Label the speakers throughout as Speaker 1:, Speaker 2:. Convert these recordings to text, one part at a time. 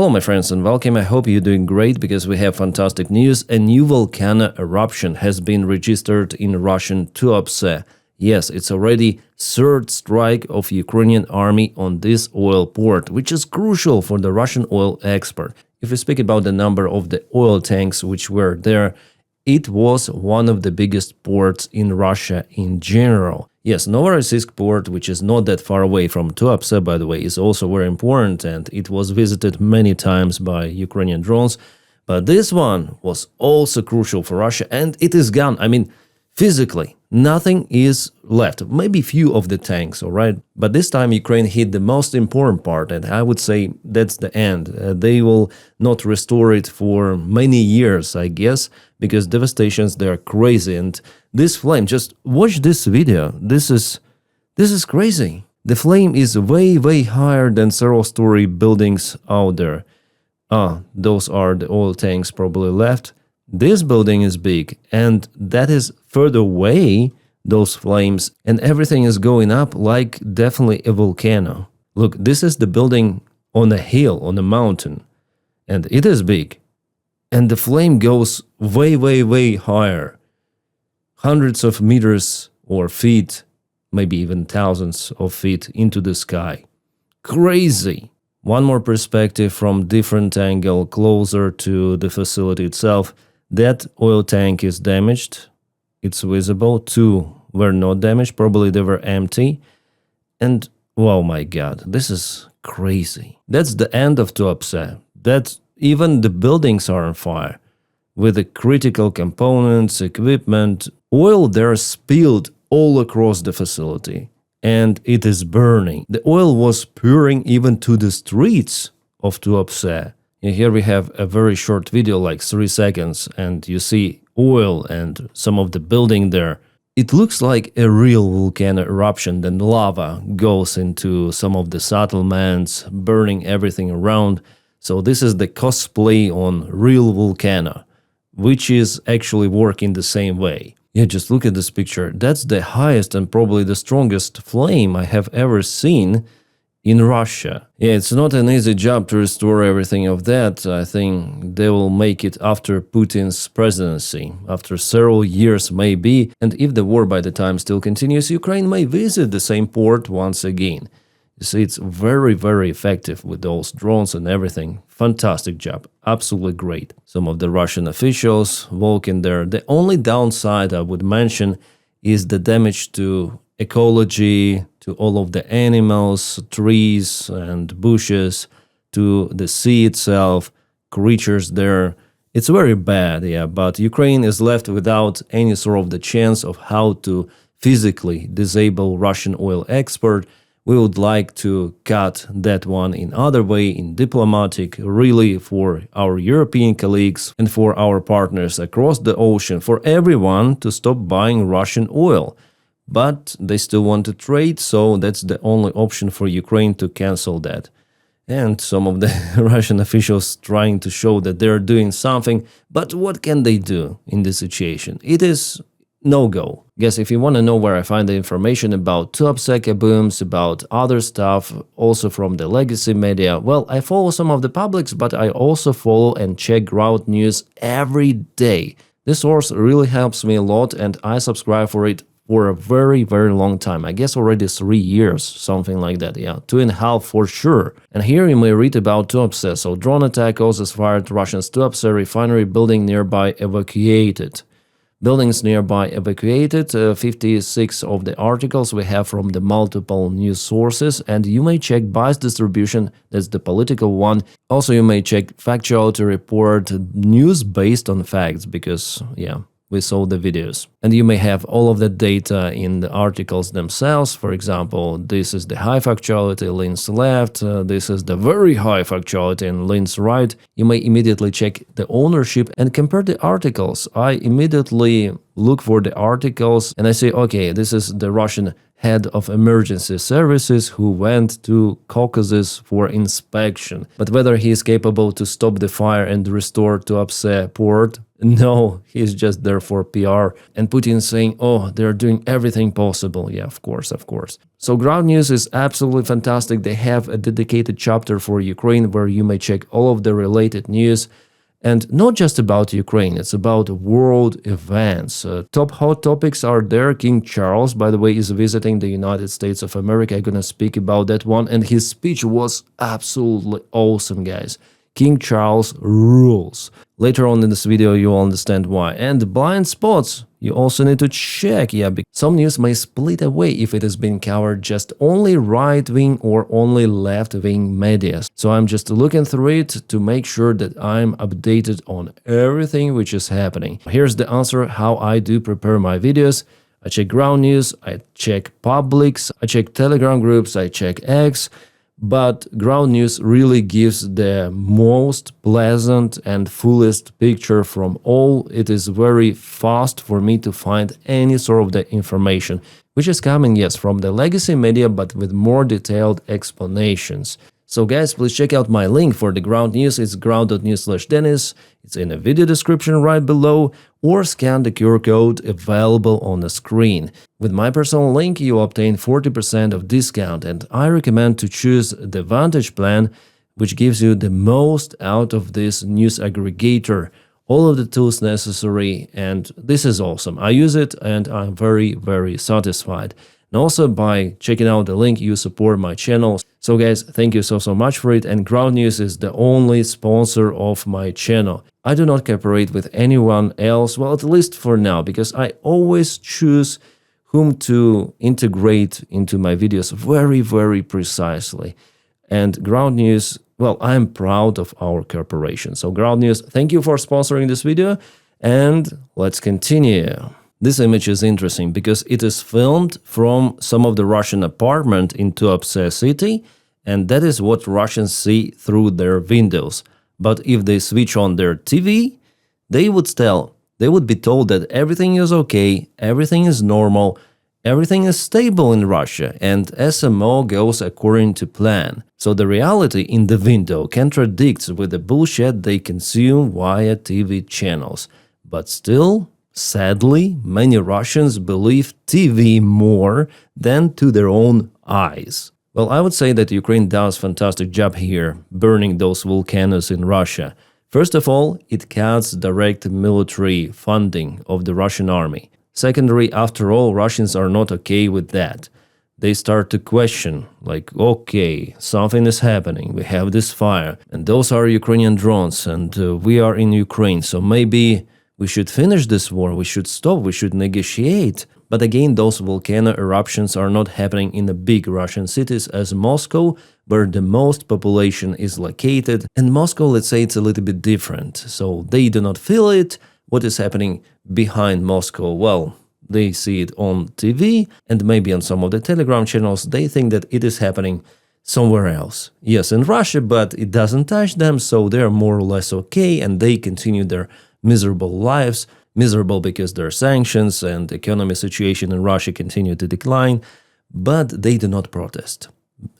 Speaker 1: Hello my friends and welcome. I hope you're doing great because we have fantastic news. A new volcano eruption has been registered in Russian Tuapse. Yes, it's already third strike of Ukrainian army on this oil port, which is crucial for the Russian oil export. If we speak about the number of the oil tanks which were there, it was one of the biggest ports in Russia in general. Yes, Novorossiysk port, which is not that far away from Tuapse, by the way, is also very important, and it was visited many times by Ukrainian drones. But this one was also crucial for Russia, and it is gone. I mean, physically, nothing is left. Maybe few of the tanks, all right? But this time Ukraine hit the most important part, and I would say that's the end. They will not restore it for many years, I guess, because devastations, they are crazy. And this flame, just watch this video. This is crazy. The flame is way higher than several-story buildings out there. Those are the oil tanks probably left. This building is big, and that is further away, those flames, and everything is going up like definitely a volcano. Look, this is the building on a hill, on a mountain, and it is big. And the flame goes way higher. Hundreds of meters or feet, maybe even thousands of feet into the sky. Crazy! One more perspective from different angle closer to the facility itself. That oil tank is damaged. It's visible. Two were not damaged. Probably they were empty. And, oh my god, this is crazy. That's the end of Tuapse. That even the buildings are on fire. With the critical components, equipment, oil there spilled all across the facility. And it is burning. The oil was pouring even to the streets of Tuapse. And here we have a very short video, like 3 seconds, and you see oil and some of the building there. It looks like a real volcano eruption. Then lava goes into some of the settlements, burning everything around. So this is the cosplay on real volcano, which is actually working the same way. Yeah, just look at this picture. That's the highest and probably the strongest flame I have ever seen in Russia. Yeah, it's not an easy job to restore everything of that. I think they will make it after Putin's presidency, after several years maybe. And if the war by the time still continues, Ukraine may visit the same port once again. You see, it's very effective with those drones and everything. Fantastic job. Absolutely great. Some of the Russian officials walking there. The only downside I would mention is the damage to ecology, to all of the animals, trees and bushes, to the sea itself, creatures there. It's very bad, yeah, but Ukraine is left without any sort of the chance of how to physically disable Russian oil export. We would like to cut that one in other way, in diplomatic, really for our European colleagues and for our partners across the ocean, for everyone to stop buying Russian oil. But they still want to trade, so that's the only option for Ukraine to cancel that. And some of the Russian officials trying to show that they're doing something, but what can they do in this situation? It is no-go. Guess if you want to know where I find the information about Tuapse booms, about other stuff, also from the legacy media, well, I follow some of the publics, but I also follow and check ground news every day. This source really helps me a lot, and I subscribe for it for a very long time. I guess already 3 years, something like that, yeah, 2.5 for sure. And here you may read about Tuapse. So drone attack causes fire at Russian's Tuapse refinery, building nearby evacuated. Buildings nearby evacuated, 56 of the articles we have from the multiple news sources, and you may check bias distribution, that's the political one. Also, you may check factuality report, news based on facts, because, yeah, we saw the videos. And you may have all of the data in the articles themselves. For example, this is the high factuality, links left, this is the very high factuality and links right. You may immediately check the ownership and compare the articles. I immediately look for the articles and I say, okay, this is the Russian head of emergency services who went to Caucasus for inspection. But whether he is capable to stop the fire and restore Tuapse port, No, he's just there for PR. And Putin saying, oh, they're doing everything possible. Yeah, of course, of course. So Ground News is absolutely fantastic. They have a dedicated chapter for Ukraine where you may check all of the related news. And not just about Ukraine, it's about world events. Top hot topics are there. King Charles, by the way, is visiting the United States of America. I'm gonna speak about that one. And his speech was absolutely awesome, guys. King Charles rules. Later on in this video, you'll understand why. And blind spots, you also need to check. Yeah, some news may split away if it has been covered just only right-wing or only left-wing media. So I'm just looking through it to make sure that I'm updated on everything which is happening. Here's the answer how I do prepare my videos. I check Ground News, I check Publics, I check Telegram groups, I check X. But Ground News really gives the most pleasant and fullest picture from all. It is very fast for me to find any sort of the information, which is coming, yes, from the legacy media, but with more detailed explanations. So guys, please check out my link for the Ground News. It's ground.news/Dennis. It's in the video description right below, or scan the QR code available on the screen. With my personal link, you obtain 40% of discount, and I recommend to choose the Vantage plan, which gives you the most out of this news aggregator, all of the tools necessary, and this is awesome. I use it and I'm very, very satisfied. And also by checking out the link, you support my channel. So guys, thank you so much for it. And Ground News is the only sponsor of my channel. I do not cooperate with anyone else, well, at least for now, because I always choose whom to integrate into my videos very, very precisely. And Ground News, well, I'm proud of our cooperation. So Ground News, thank you for sponsoring this video, and let's continue. This image is interesting because it is filmed from some of the Russian apartment in Tuapse city, and that is what Russians see through their windows. But if they switch on their TV, they would be told that everything is okay, everything is normal, everything is stable in Russia, and SMO goes according to plan. So the reality in the window contradicts with the bullshit they consume via TV channels. But still, sadly, many Russians believe TV more than to their own eyes. Well, I would say that Ukraine does a fantastic job here, burning those volcanoes in Russia. First of all, it cuts direct military funding of the Russian army. Secondly, after all, Russians are not okay with that. They start to question, like, okay, something is happening, we have this fire, and those are Ukrainian drones, and we are in Ukraine, so maybe we should finish this war, we should stop, we should negotiate. But again, those volcano eruptions are not happening in the big Russian cities as Moscow, where the most population is located. And Moscow, let's say, it's a little bit different. So they do not feel it. What is happening behind Moscow? Well, they see it on TV and maybe on some of the Telegram channels. They think that it is happening somewhere else. Yes, in Russia, but it doesn't touch them, so they're more or less okay and they continue their miserable lives. Miserable because there are sanctions and the economy situation in Russia continue to decline, but they do not protest.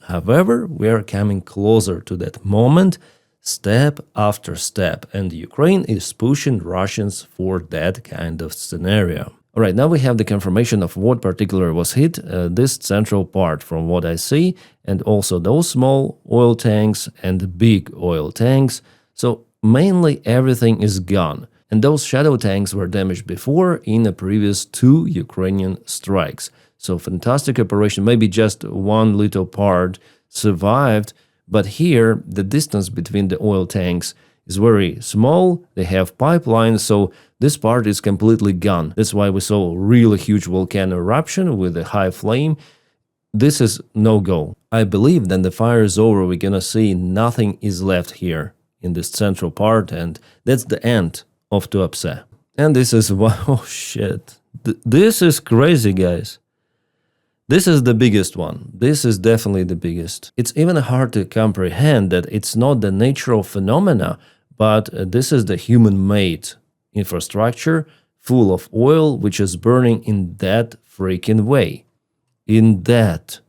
Speaker 1: However, we are coming closer to that moment, step after step, and Ukraine is pushing Russians for that kind of scenario. Alright, now we have the confirmation of what particular was hit, this central part from what I see, and also those small oil tanks and big oil tanks. So mainly everything is gone. And those shadow tanks were damaged before in the previous 2 Ukrainian strikes. So fantastic operation, maybe just one little part survived, but here the distance between the oil tanks is very small, they have pipelines, so this part is completely gone. That's why we saw a really huge volcano eruption with a high flame. This is no-go. I believe that the fire is over, we're gonna see nothing is left here in this central part, and that's the end of Tuapse. And this is, wow, shit. This is crazy, guys. This is the biggest one. This is definitely the biggest. It's even hard to comprehend that it's not the natural phenomena, but this is the human-made infrastructure full of oil, which is burning in that freaking way. In that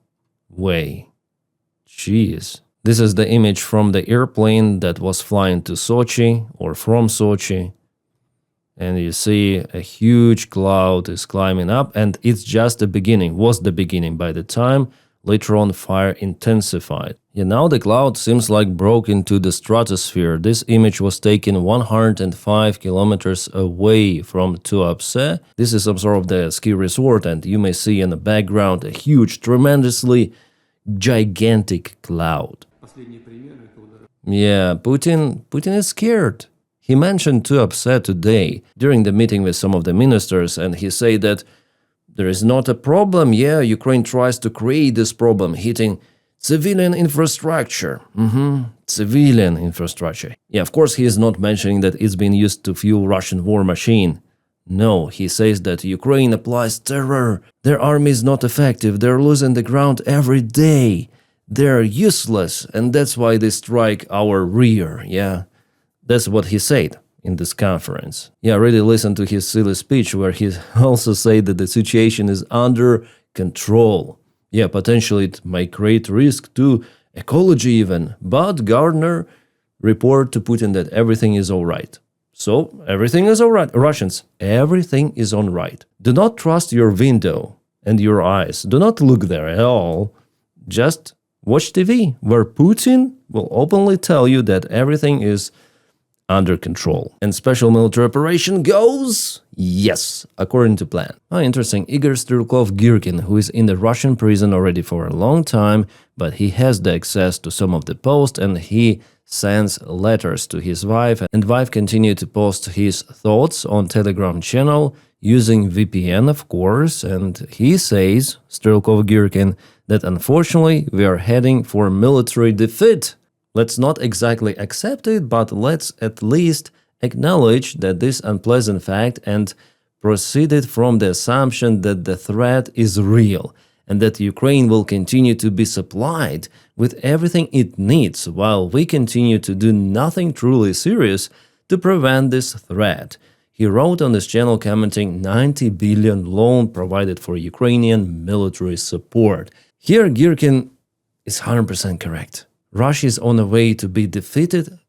Speaker 1: way. Jeez. This is the image from the airplane that was flying to Sochi or from Sochi. And you see a huge cloud is climbing up, and it's just the beginning, was the beginning by the time later on fire intensified. Yeah, now the cloud seems like broke into the stratosphere. This image was taken 105 kilometers away from Tuapse. This is some sort of the ski resort, and you may see in the background a huge, tremendously gigantic cloud. Yeah, Putin is scared. He mentioned Tuapse today during the meeting with some of the ministers, and he said that there is not a problem. Yeah, Ukraine tries to create this problem, hitting civilian infrastructure. Civilian infrastructure. Yeah, of course, he is not mentioning that it's been used to fuel Russian war machine. No, he says that Ukraine applies terror. Their army is not effective. They're losing the ground every day. They're useless, and that's why they strike our rear. Yeah. That's what he said in this conference. Yeah, really listen to his silly speech where he also said that the situation is under control. Yeah, potentially it may create risk to ecology even, but Gardner report to Putin that everything is all right. So, everything is all right. Russians, everything is all right. Do not trust your window and your eyes. Do not look there at all. Just watch TV, where Putin will openly tell you that everything is under control. And special military operation goes, yes, according to plan. Oh, interesting. Igor Strelkov-Girkin, who is in the Russian prison already for a long time, but he has the access to some of the posts, and he sends letters to his wife, and wife continued to post his thoughts on Telegram channel using VPN, of course, and he says, Strelkov-Girkin, that unfortunately we are heading for military defeat. Let's not exactly accept it, but let's at least acknowledge that this unpleasant fact and proceeded from the assumption that the threat is real and that Ukraine will continue to be supplied with everything it needs while we continue to do nothing truly serious to prevent this threat. He wrote on this channel commenting 90 billion loan provided for Ukrainian military support. Here Girkin is 100% correct. Russia is on a way to be defeated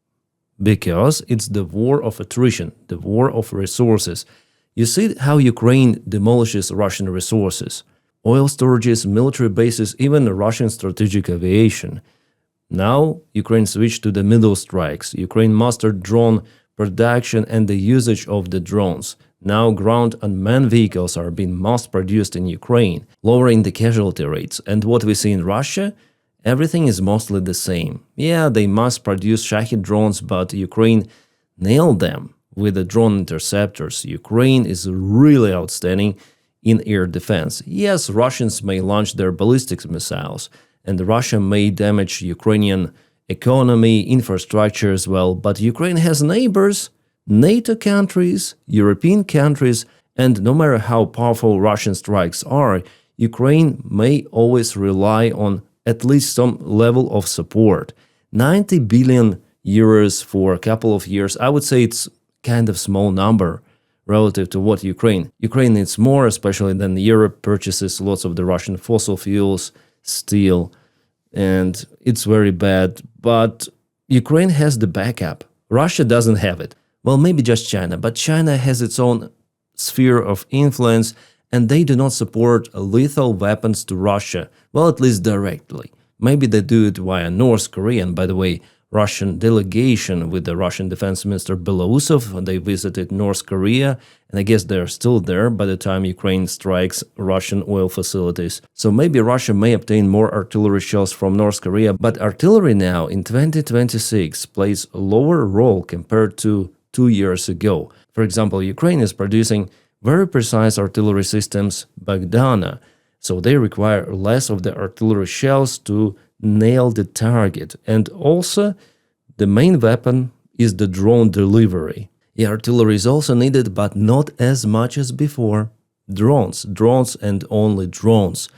Speaker 1: because it's the war of attrition, the war of resources. You see how Ukraine demolishes Russian resources, oil storages, military bases, even Russian strategic aviation. Now Ukraine switched to the middle strikes. Ukraine mastered drone production and the usage of the drones. Now ground unmanned vehicles are being mass-produced in Ukraine, lowering the casualty rates. And what we see in Russia? Everything is mostly the same. Yeah, they must produce Shahed drones, but Ukraine nailed them with the drone interceptors. Ukraine is really outstanding in air defense. Yes, Russians may launch their ballistic missiles, and Russia may damage Ukrainian economy, infrastructure as well, but Ukraine has neighbors, NATO countries, European countries, and no matter how powerful Russian strikes are, Ukraine may always rely on at least some level of support. 90 billion euros for a couple of years, I would say it's kind of small number relative to what Ukraine needs more, especially than Europe purchases lots of the Russian fossil fuels, steel, and it's very bad. But Ukraine has the backup. Russia doesn't have it. Well, maybe just China, but China has its own sphere of influence, and they do not support lethal weapons to Russia, well, at least directly. Maybe they do it via North Korea, and by the way, Russian delegation with the Russian Defense Minister Belousov, they visited North Korea, and I guess they're still there by the time Ukraine strikes Russian oil facilities. So maybe Russia may obtain more artillery shells from North Korea, but artillery now in 2026 plays a lower role compared to 2 years ago. For example, Ukraine is producing very precise artillery systems, Bogdana, so they require less of the artillery shells to nail the target. And also, the main weapon is the drone delivery. The artillery is also needed, but not as much as before. Drones and only drones.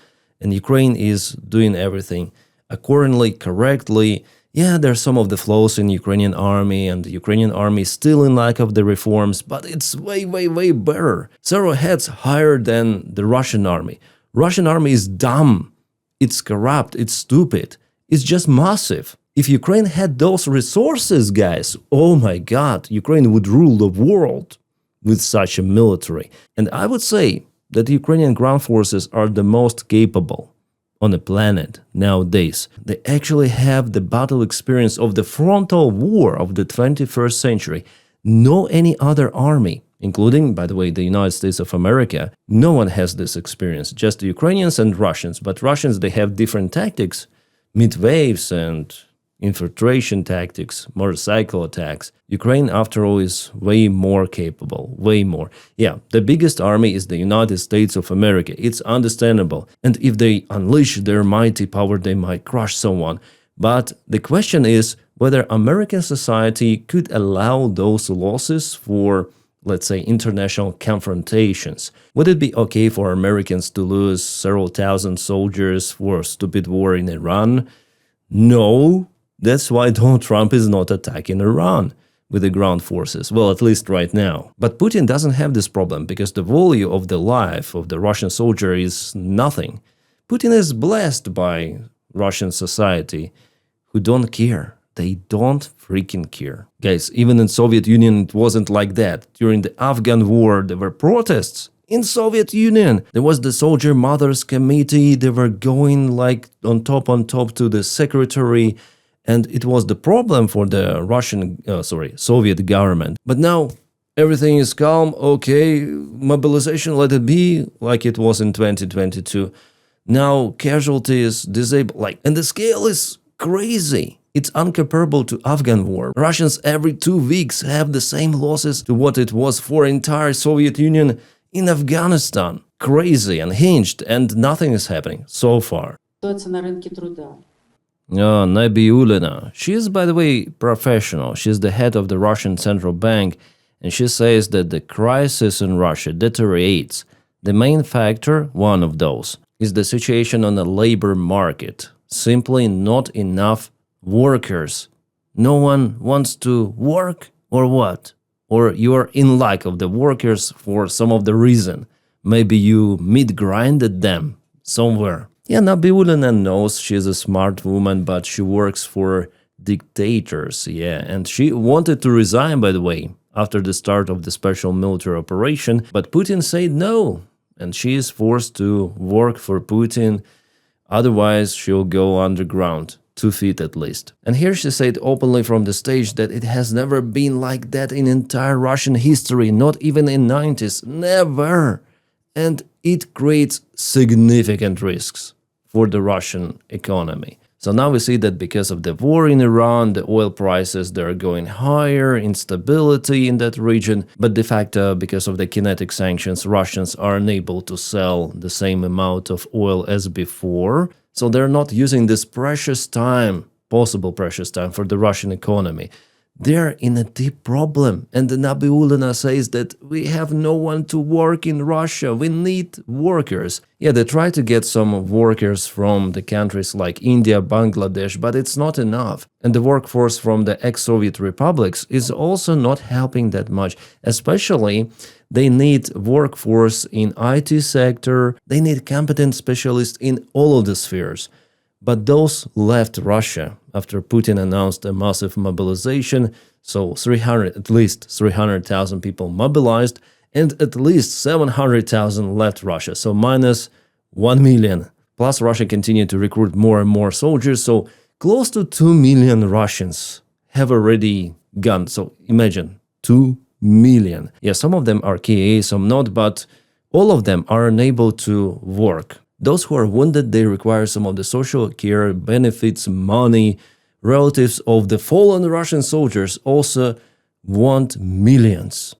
Speaker 1: And Ukraine is doing everything accordingly, correctly. Yeah, there's some of the flaws in Ukrainian army, and the Ukrainian army is still in lack of the reforms, but it's way, way, way better. Several heads higher than the Russian army. Russian army is dumb. It's corrupt. It's stupid. It's just massive. If Ukraine had those resources, guys, oh my God, Ukraine would rule the world. with such a military. And I would say that the Ukrainian ground forces are the most capable on the planet nowadays. They actually have the battle experience of the frontal war of the 21st century. No any other army, including, by the way, the United States of America, no one has this experience, just the Ukrainians and Russians. But Russians, they have different tactics, mid-waves and infiltration tactics, motorcycle attacks. Ukraine, after all, is way more capable, way more. Yeah, the biggest army is the United States of America. It's understandable. And if they unleash their mighty power, they might crush someone. But the question is whether American society could allow those losses for, let's say, international confrontations. Would it be okay for Americans to lose several thousand soldiers for a stupid war in Iran? No. That's why Donald Trump is not attacking Iran with the ground forces, well, at least right now. But Putin doesn't have this problem because the value of the life of the Russian soldier is nothing. Putin is blessed by Russian society who don't care. They don't freaking care. Guys, even in Soviet Union it wasn't like that. During the Afghan war there were protests. In Soviet Union, there was the Soldier Mothers Committee. They were going like on top to the secretary. And it was the problem for the Soviet government. But now everything is calm. Okay, mobilization, let it be like it was in 2022. Now casualties, disabled, and the scale is crazy. It's incomparable to Afghan war. Russians every 2 weeks have the same losses to what it was for entire Soviet Union in Afghanistan. Crazy, unhinged, and nothing is happening so far. Nabiulina. She is, by the way, professional. She's the head of the Russian Central Bank, and she says that the crisis in Russia deteriorates. The main factor, one of those, is the situation on the labor market. Simply not enough workers. No one wants to work, or what? Or you are in lack of the workers for some of the reason. Maybe you mid-grinded them somewhere. Yeah, Nabiulina knows she's a smart woman, but she works for dictators, yeah. And she wanted to resign, by the way, after the start of the special military operation, but Putin said no. And she is forced to work for Putin, otherwise she'll go underground, 2 feet at least. And here she said openly from the stage that it has never been like that in entire Russian history, not even in 90s, never. And it creates significant risks for the Russian economy. So now we see that because of the war in Iran, the oil prices, they're going higher, instability in that region, but de facto, because of the kinetic sanctions, Russians are unable to sell the same amount of oil as before. So they're not using this precious time, possible precious time for the Russian economy. They're in a deep problem. And Nabiulina says that we have no one to work in Russia. We need workers. Yeah, they try to get some workers from the countries like India, Bangladesh, but it's not enough. And the workforce from the ex-Soviet republics is also not helping that much. Especially, they need workforce in IT sector. They need competent specialists in all of the spheres. But those left Russia after Putin announced a massive mobilization, so at least 300,000 people mobilized, and at least 700,000 left Russia, so minus 1 million. Plus Russia continued to recruit more and more soldiers, so close to 2 million Russians have already gone. So imagine, 2 million. Yeah, some of them are KA, some not, but all of them are unable to work. Those who are wounded, they require some of the social care, benefits, money. Relatives of the fallen Russian soldiers also want millions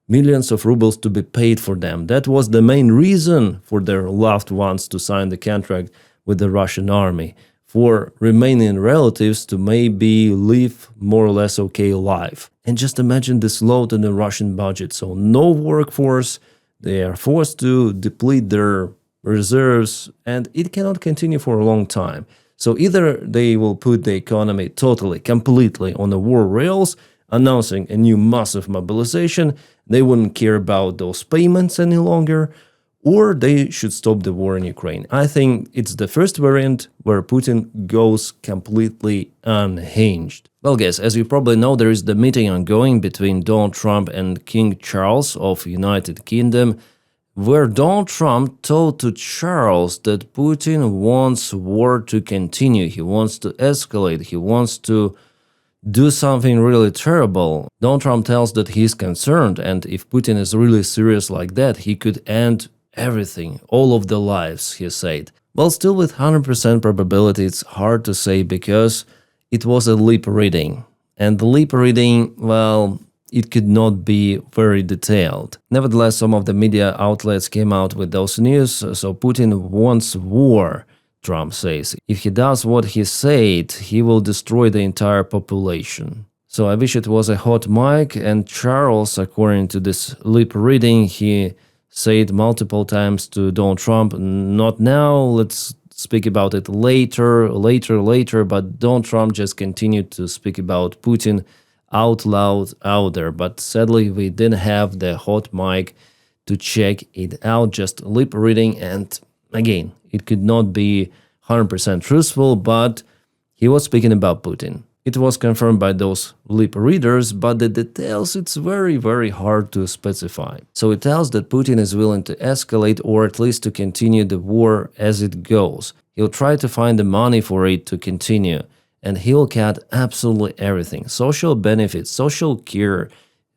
Speaker 1: of rubles to be paid for them. That was the main reason for their loved ones to sign the contract with the Russian army, for remaining relatives to maybe live more or less okay life. And just imagine this load on the Russian budget. So no workforce, they are forced to deplete their reserves, and it cannot continue for a long time. So either they will put the economy totally, completely on the war rails, announcing a new massive mobilization, they wouldn't care about those payments any longer, or they should stop the war in Ukraine. I think it's the first variant where Putin goes completely unhinged. Well, guys, as you probably know, there is the meeting ongoing between Donald Trump and King Charles of United Kingdom, where Donald Trump told to Charles that Putin wants war to continue. He wants to escalate. He wants to do something really terrible. Donald Trump tells that he's concerned, and if Putin is really serious like that, he could end everything, all of the lives, he said. Well, still with 100% probability, it's hard to say because it was a lip reading. And the lip reading, well, it could not be very detailed. Nevertheless, some of the media outlets came out with those news, so Putin wants war, Trump says. If he does what he said, he will destroy the entire population. So I wish it was a hot mic, and Charles, according to this lip reading, he said multiple times to Donald Trump, not now, let's speak about it later, but Donald Trump just continued to speak about Putin out loud out there. But sadly, we didn't have the hot mic to check it out, just lip reading, and again, it could not be 100% truthful, but he was speaking about Putin. It was confirmed by those lip readers, but the details, it's very, very hard to specify. So it tells that Putin is willing to escalate or at least to continue the war as it goes. He'll try to find the money for it to continue, and he'll cut absolutely everything. Social benefits, social care,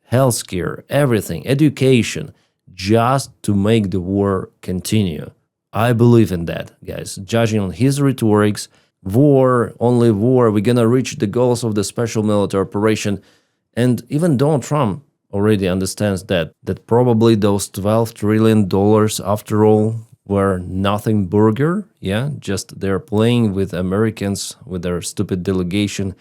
Speaker 1: health care, everything, education, just to make the war continue. I believe in that, guys. Judging on his rhetorics, war, only war, we're gonna reach the goals of the special military operation. And even Donald Trump already understands that probably those $12 trillion after all were nothing burger, yeah, just they're playing with Americans, with their stupid delegation,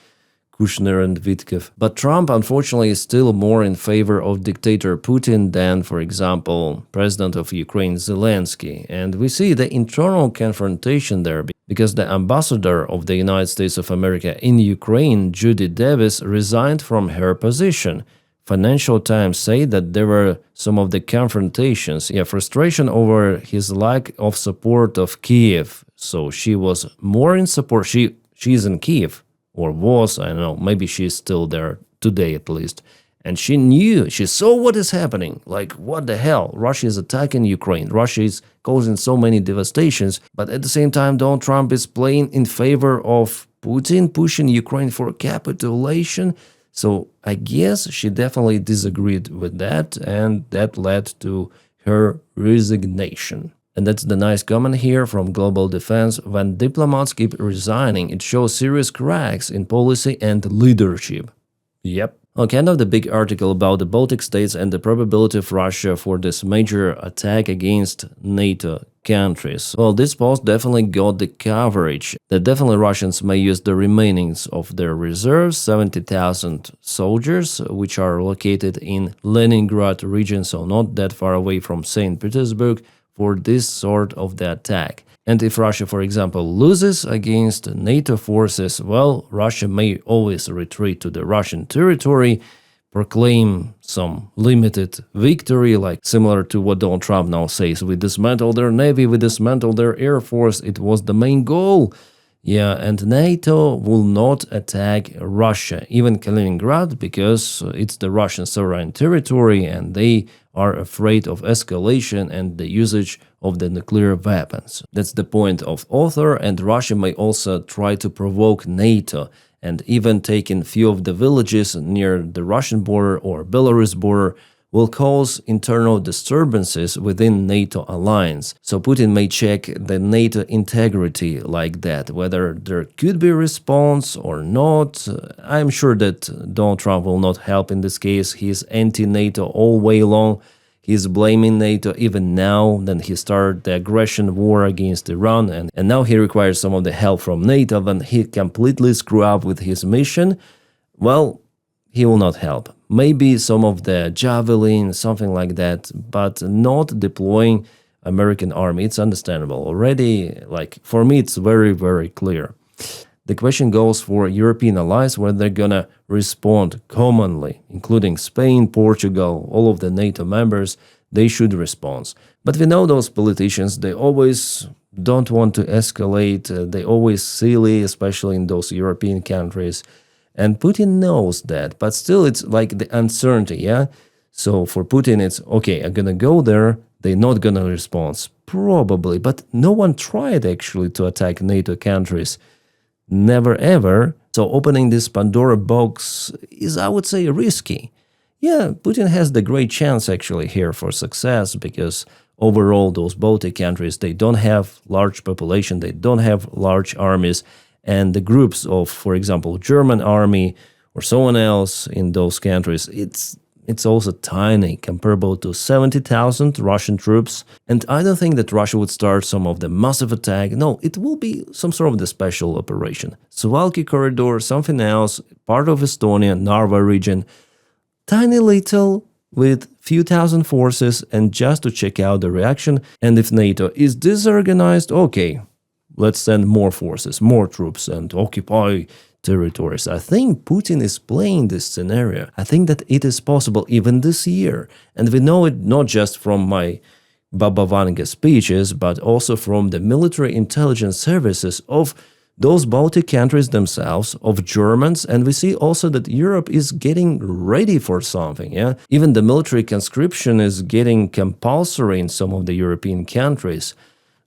Speaker 1: Kushner and Witkoff. But Trump, unfortunately, is still more in favor of dictator Putin than, for example, President of Ukraine Zelensky. And we see the internal confrontation there because the ambassador of the United States of America in Ukraine, Judy Davis, resigned from her position. Financial Times say that there were some of the confrontations, frustration over his lack of support of Kiev. So she was more in support. She's in Kiev. Or was, I don't know, maybe she's still there today at least. And she saw what is happening. Like, what the hell? Russia is attacking Ukraine. Russia is causing so many devastations. But at the same time, Donald Trump is playing in favor of Putin, pushing Ukraine for capitulation. So I guess she definitely disagreed with that, and that led to her resignation. And that's the nice comment here from Global Defense. When diplomats keep resigning, it shows serious cracks in policy and leadership. Yep. Okay, end of the big article about the Baltic states and the probability of Russia for this major attack against NATO countries. Well, this post definitely got the coverage that definitely Russians may use the remainings of their reserves, 70,000 soldiers, which are located in Leningrad region, so not that far away from St. Petersburg, for this sort of the attack. And if Russia, for example, loses against NATO forces, well, Russia may always retreat to the Russian territory, proclaim some limited victory, like similar to what Donald Trump now says. We dismantled their navy, we dismantled their air force, it was the main goal. Yeah, and NATO will not attack Russia, even Kaliningrad, because it's the Russian sovereign territory and they are afraid of escalation and the usage of the nuclear weapons. That's the point of author, and Russia may also try to provoke NATO and even taking few of the villages near the Russian border or Belarus border will cause internal disturbances within NATO alliance. So Putin may check the NATO integrity like that, whether there could be a response or not. I'm sure that Donald Trump will not help in this case. He's anti-NATO all way long. He's blaming NATO even now. Then he started the aggression war against Iran, and now he requires some of the help from NATO. When he completely screw up with his mission, well, he will not help. Maybe some of the Javelin, something like that, but not deploying American army. It's understandable. Already, like, for me, it's very, very clear. The question goes for European allies where they're gonna respond commonly, including Spain, Portugal, all of the NATO members. they should respond. But we know those politicians, they always don't want to escalate. They always silly, especially in those European countries. And Putin knows that, but still it's like the uncertainty, yeah? So for Putin, it's, okay, I'm going to go there, they're not going to respond. Probably, but no one tried actually to attack NATO countries. Never ever. So opening this Pandora box is, I would say, risky. Yeah, Putin has the great chance actually here for success because overall those Baltic countries, they don't have large population, they don't have large armies, and the groups of, for example, German army or someone else in those countries, it's also tiny, comparable to 70,000 Russian troops. And I don't think that Russia would start some of the massive attack. No, it will be some sort of the special operation. Suwalki corridor, something else, part of Estonia, Narva region, tiny little with few thousand forces, and just to check out the reaction. And if NATO is disorganized, okay, let's send more forces, more troops, and occupy territories. I think Putin is playing this scenario. I think that it is possible even this year. And we know it not just from my Baba Vanga speeches, but also from the military intelligence services of those Baltic countries themselves, of Germans, and we see also that Europe is getting ready for something, yeah? Even the military conscription is getting compulsory in some of the European countries.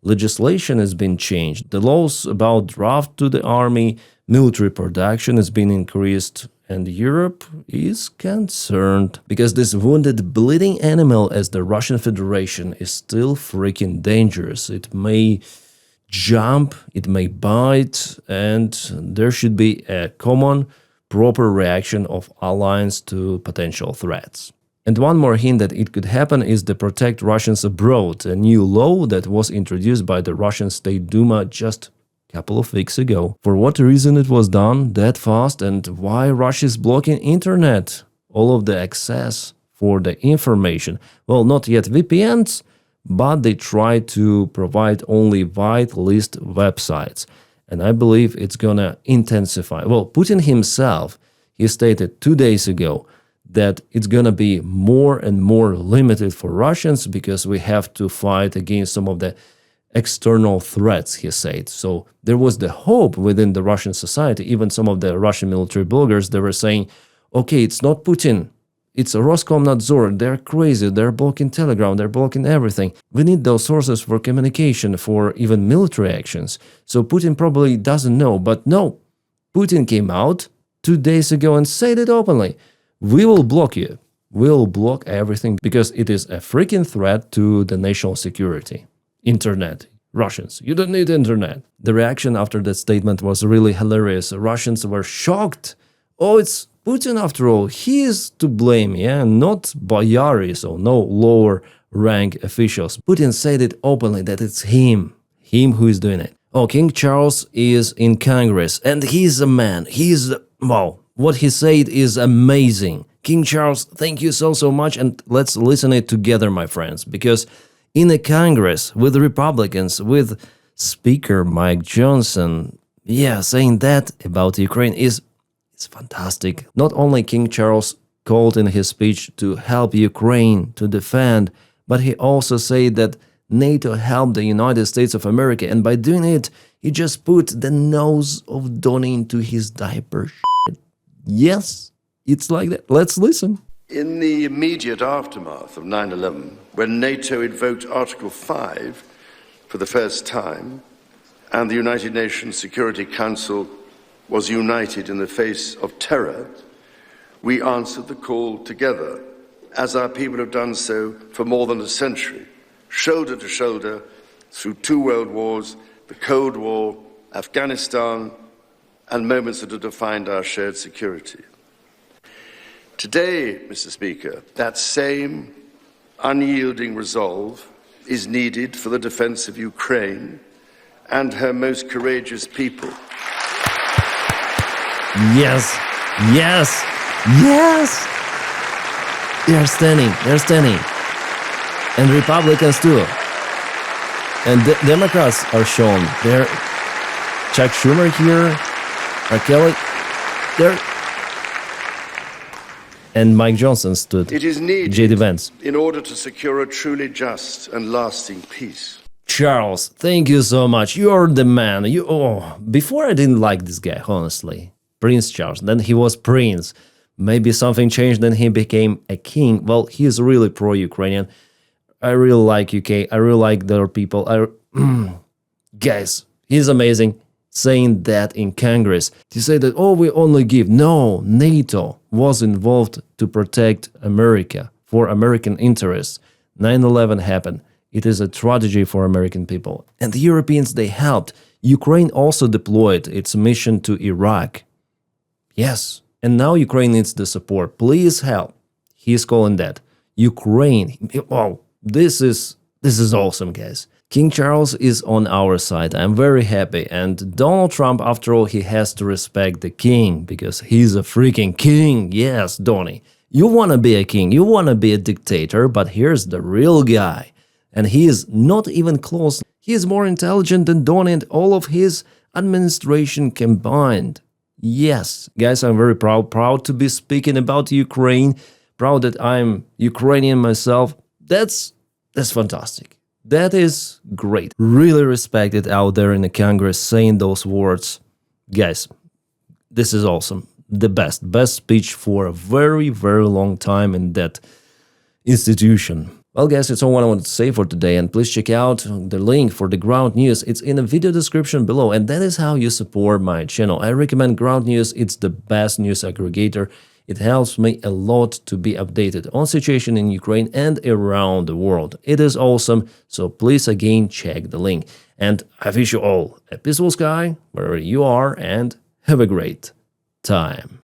Speaker 1: Legislation has been changed. The laws about draft to the army, military production has been increased, and Europe is concerned because this wounded, bleeding animal as the Russian Federation is still freaking dangerous. It may jump, it may bite, and there should be a common, proper reaction of alliance to potential threats. And one more hint that it could happen is the Protect Russians Abroad, a new law that was introduced by the Russian State Duma just a couple of weeks ago. For what reason it was done that fast and why Russia is blocking internet, all of the access for the information? Well, not yet VPNs, but they try to provide only whitelist websites. And I believe it's gonna intensify. Well, Putin himself, he stated 2 days ago that it's gonna be more and more limited for Russians because we have to fight against some of the external threats, he said. So there was the hope within the Russian society, even some of the Russian military bloggers, they were saying, okay, it's not Putin, it's a Roskomnadzor, they're crazy, they're blocking Telegram, they're blocking everything. We need those sources for communication, for even military actions. So Putin probably doesn't know, but no, Putin came out 2 days ago and said it openly. We will block you. We'll block everything because it is a freaking threat to the national security. Internet. Russians, you don't need internet. The reaction after that statement was really hilarious. Russians were shocked. Oh, it's Putin after all. He is to blame, yeah, not Boyari, so no lower rank officials. Putin said it openly that it's him who is doing it. Oh, King Charles is in Congress and he's a man. Wow, what he said is amazing. King Charles, thank you so much, and let's listen it together, my friends, because in a Congress with Republicans, with Speaker Mike Johnson, yeah, saying that about Ukraine is fantastic. Not only King Charles called in his speech to help Ukraine to defend, but he also said that NATO helped the United States of America, and by doing it, he just put the nose of Donnie into his diaper. Yes, it's like that. Let's listen.
Speaker 2: In the immediate aftermath of 9/11, when NATO invoked Article 5 for the first time, and the United Nations Security Council was united in the face of terror, we answered the call together, as our people have done so for more than a century, shoulder to shoulder, through 2 world wars, the Cold War, Afghanistan, and moments that have defined our shared security. Today, Mr. Speaker, that same unyielding resolve is needed for the defense of Ukraine and her most courageous people.
Speaker 1: Yes, yes, yes! They're standing. And Republicans too. And Democrats are shown. They're Chuck Schumer here, Kelly, they're... And Mike Johnson stood.
Speaker 2: It is needed
Speaker 1: J.D. Vance.
Speaker 2: in order to secure a truly just and lasting peace.
Speaker 1: Charles, thank you so much. You're the man. Before I didn't like this guy, honestly. Prince Charles. Then he was Prince. Maybe something changed, then he became a king. Well, he is really pro-Ukrainian. I really like UK. I really like their people. Guys, he's amazing. Saying that in Congress. To say that, we only give. No, NATO was involved to protect America, for American interests. 9/11 happened. It is a tragedy for American people. And the Europeans, they helped. Ukraine also deployed its mission to Iraq. Yes. And now Ukraine needs the support. Please help. He's calling that. Ukraine. Oh, this is awesome, guys. King Charles is on our side. I'm very happy. And Donald Trump, after all, he has to respect the king because he's a freaking king. Yes, Donnie. You want to be a king. You want to be a dictator. But here's the real guy. And he is not even close. He is more intelligent than Donnie and all of his administration combined. Yes, guys, I'm very proud to be speaking about Ukraine, proud that I'm Ukrainian myself. That's fantastic. That is great. Really respected out there in the Congress saying those words. Guys, this is awesome. The best speech for a very, very long time in that institution. Well, guys, it's all what I wanted to say for today, and please check out the link for the Ground News. It's in the video description below, and that is how you support my channel. I recommend Ground News. It's the best news aggregator. It helps me a lot to be updated on situation in Ukraine and around the world. It is awesome, so please again check the link. And I wish you all a peaceful sky wherever you are, and have a great time.